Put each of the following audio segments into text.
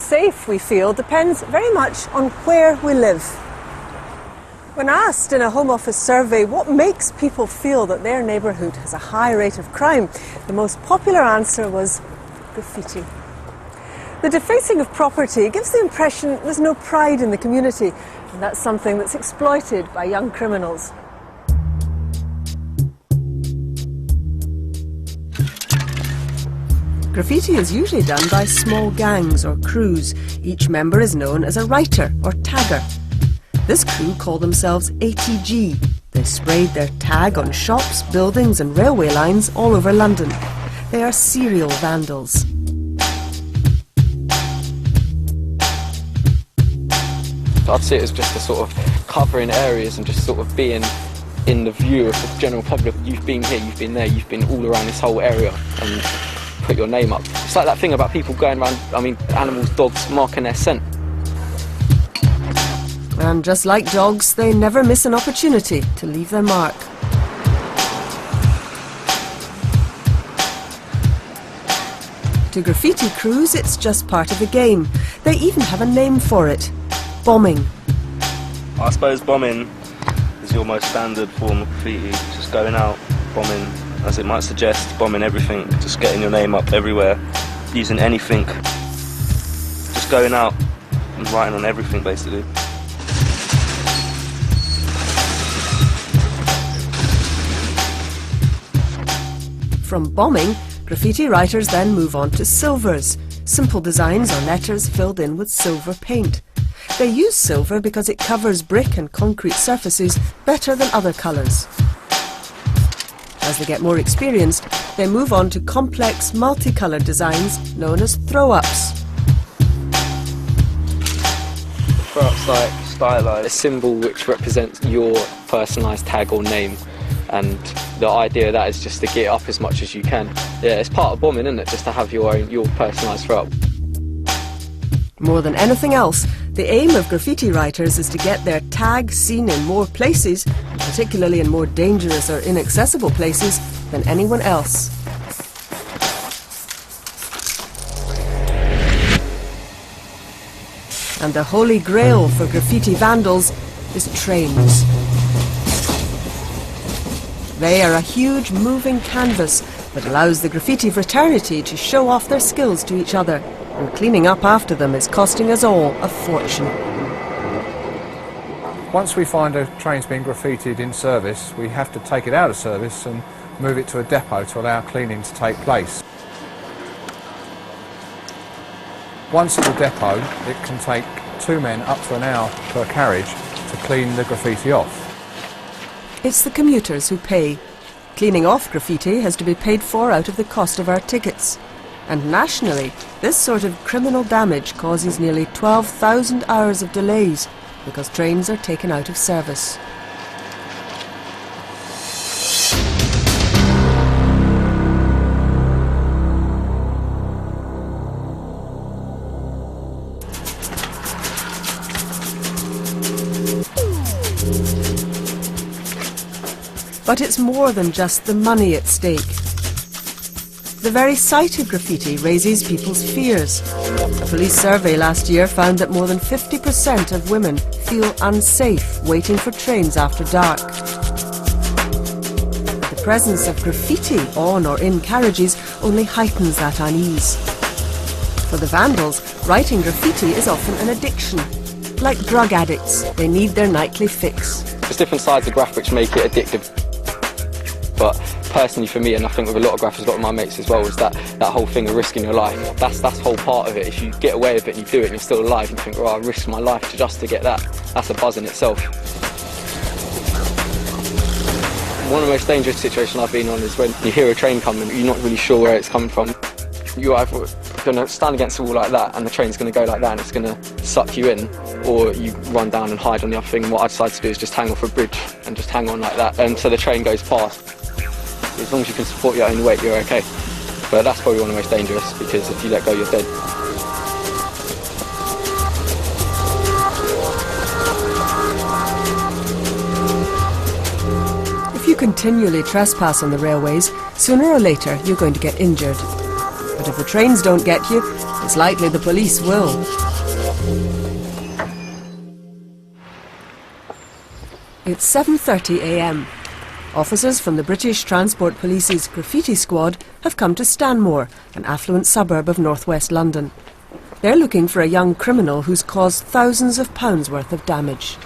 Safe we feel depends very much on where we live. When asked in a Home Office survey what makes people feel that their neighbourhood has a high rate of crime, the most popular answer was graffiti. The defacing of property gives the impression there's no pride in the community, and that's something that's exploited by young criminals. Graffiti is usually done by small gangs or crews. Each member is known as a writer or tagger. This crew call themselves ATG. They sprayed their tag on shops, buildings and railway lines all over London. They are serial vandals. I'd see it as just a sort of covering areas and just sort of being in the view of the general public. You've been here, you've been there, you've been all around this whole area and put your name up. It's like that thing about people going around, animals, dogs, marking their scent. And just like dogs, they never miss an opportunity to leave their mark. To graffiti crews, it's just part of the game. They even have a name for it: bombing. I suppose bombing is your most standard form of graffiti, just going out, bombing, as it might suggest, bombing everything, just getting your name up everywhere, using anything, just going out and writing on everything basically. From bombing, graffiti writers then move on to silvers, simple designs on letters filled in with silver paint. They use silver because it covers brick and concrete surfaces better than other colours. As they get more experienced, they move on to complex, multicoloured designs known as throw-ups. Throw-ups like stylised, a symbol which represents your personalised tag or name, and the idea of that is just to get it up as much as you can. Yeah, it's part of bombing, isn't it? Just to have your personalised throw-up. More than anything else, the aim of graffiti writers is to get their tag seen in more places, particularly in more dangerous or inaccessible places, than anyone else. And the holy grail for graffiti vandals is trains. They are a huge moving canvas that allows the graffiti fraternity to show off their skills to each other, and cleaning up after them is costing us all a fortune. Once we find a train's been graffitied in service, we have to take it out of service and move it to a depot to allow cleaning to take place. Once at the depot, it can take 2 men up to an hour per carriage to clean the graffiti off. It's the commuters who pay. Cleaning off graffiti has to be paid for out of the cost of our tickets. And nationally, this sort of criminal damage causes nearly 12,000 hours of delays because trains are taken out of service. But it's more than just the money at stake. The very sight of graffiti raises people's fears. A police survey last year found that more than 50% of women feel unsafe waiting for trains after dark. The presence of graffiti on or in carriages only heightens that unease. For the vandals, writing graffiti is often an addiction. Like drug addicts, they need their nightly fix. There's different sides of graph which make it addictive. But personally for me, and I think with a lot of graphers, a lot of my mates as well, is that whole thing of risking your life. That's the whole part of it. If you get away with it and you do it and you're still alive and you think, oh, I risk my life just to get that, that's a buzz in itself. One of the most dangerous situations I've been on is when you hear a train coming, you're not really sure where it's coming from. You're either going to stand against the wall like that and the train's going to go like that and it's going to suck you in, or you run down and hide on the other thing. And what I decided to do is just hang off a bridge and just hang on like that until the train goes past. As long as you can support your own weight, you're okay. But that's probably one of the most dangerous, because if you let go, you're dead. If you continually trespass on the railways, sooner or later you're going to get injured. But if the trains don't get you, It's likely the police will. It's 7:30 a.m. Officers from the British Transport Police's graffiti squad have come to Stanmore, an affluent suburb of northwest London. They're looking for a young criminal who's caused thousands of pounds worth of damage.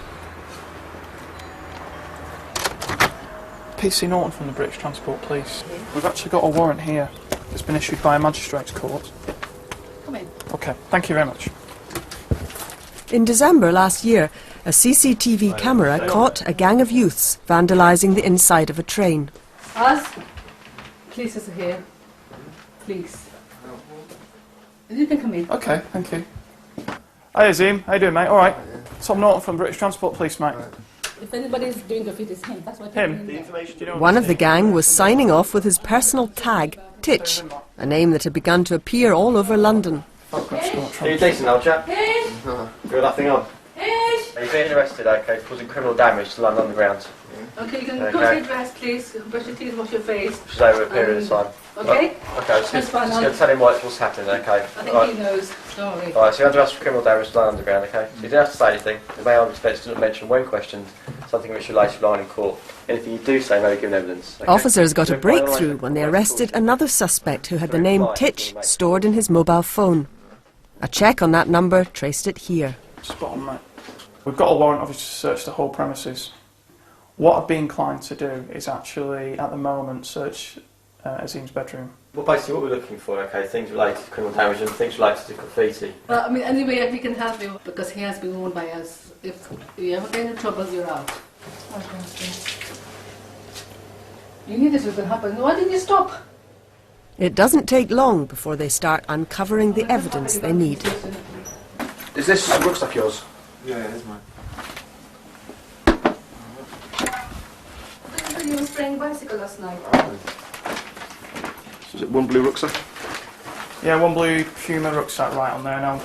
PC Norton from the British Transport Police. We've actually got a warrant here. It's been issued by a magistrate's court. Come in. OK, thank you very much. In December last year, a CCTV camera caught a gang of youths vandalising the inside of a train. Us? Police is here. Please. You can come in. OK, thank you. Hi Azim, how you doing, mate? All right. Tom Norton from British Transport Police, mate. If anybody's doing graffiti, it's him. That's what Him? Do you know One of the gang was signing off with his personal tag, Titch, a name that had begun to appear all over London. Are you decent, old chap? Got nothing on? Are you being arrested, okay, for causing criminal damage to London Underground? Okay, you can go to the dress, please. Brush your teeth, wash your face. Which is over a period of time. Okay? Okay, just going to tell him what's happening, okay? I think he knows. Don't worry. Alright, so you're under arrest for criminal damage to London Underground, okay? So you don't have to say anything. The main defence doesn't mention when questioned something which relates to line in court. Anything you do say may be given evidence. Okay? Officers got a So breakthrough when they arrested another suspect who had the name Titch stored in his mobile phone. A check on that number traced it here. Spot on, mate. We've got a warrant, obviously, to search the whole premises. What I'd be inclined to do is actually, at the moment, search Azim's bedroom. Well, basically what we're looking for, okay, things related to criminal damage and things related to graffiti. Well, I mean, anyway, we can help you because he has been warned by us. If you ever get into trouble, you're out. You knew this was going to happen. Why didn't you stop? It doesn't take long before they start uncovering the evidence they need. Is this rucksack yours? Yeah, it is mine. You were spraying bicycle last night. Is it one blue rucksack? Yeah, one blue Puma rucksack right on there now.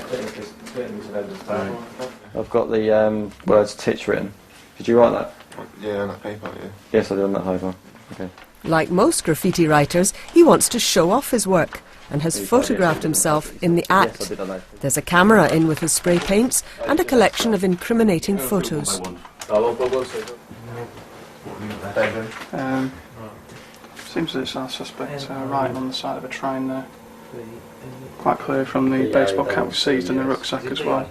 I've got the words Titch written. Did you write that? Yeah, on that paper, yeah. Yes, I did on that paper. Okay. Like most graffiti writers, he wants to show off his work and has photographed himself in the Yes, I act. did on that. There's a camera in with his spray paints and a collection of incriminating photos. Seems that it's our suspect writing on the side of a train there. Quite clear from the baseball cap we seized in the rucksack as well.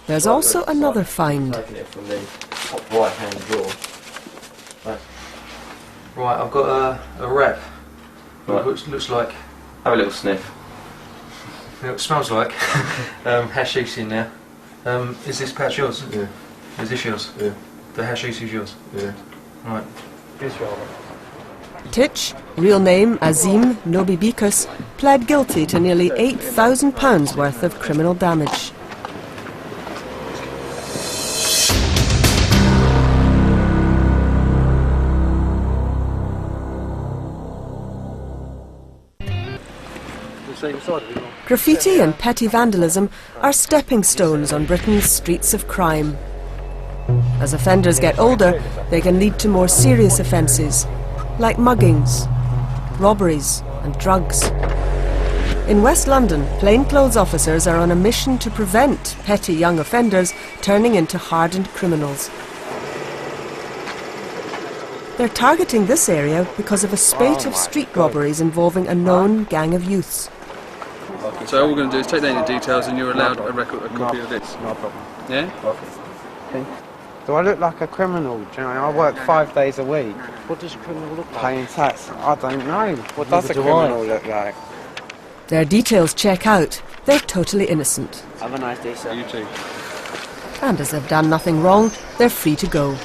There's also another find. Taking it from the top right hand drawer. Right, I've got a wrap. Right. Looks like, Have a little sniff. it smells like hashish in there. Is this patch yours? Yeah. Is this yours? Yeah. The hashish is yours? Yeah. Right. Titch, real name Azim Nobibikus, pled guilty to nearly £8,000 worth of criminal damage. Graffiti and petty vandalism are stepping stones on Britain's streets of crime. As offenders get older, they can lead to more serious offences, like muggings, robberies and drugs. In West London, plainclothes officers are on a mission to prevent petty young offenders turning into hardened criminals. They're targeting this area because of a spate of street robberies involving a known gang of youths. So all we're going to do is take down your details and you're allowed a copy of this. No problem. Yeah? Do I look like a criminal? Do you know, I work 5 days a week. What does a criminal look like? Paying tax. I don't know. What does a criminal look like? Their details check out. They're totally innocent. Have a nice day, sir. You too. And as they've done nothing wrong, they're free to go.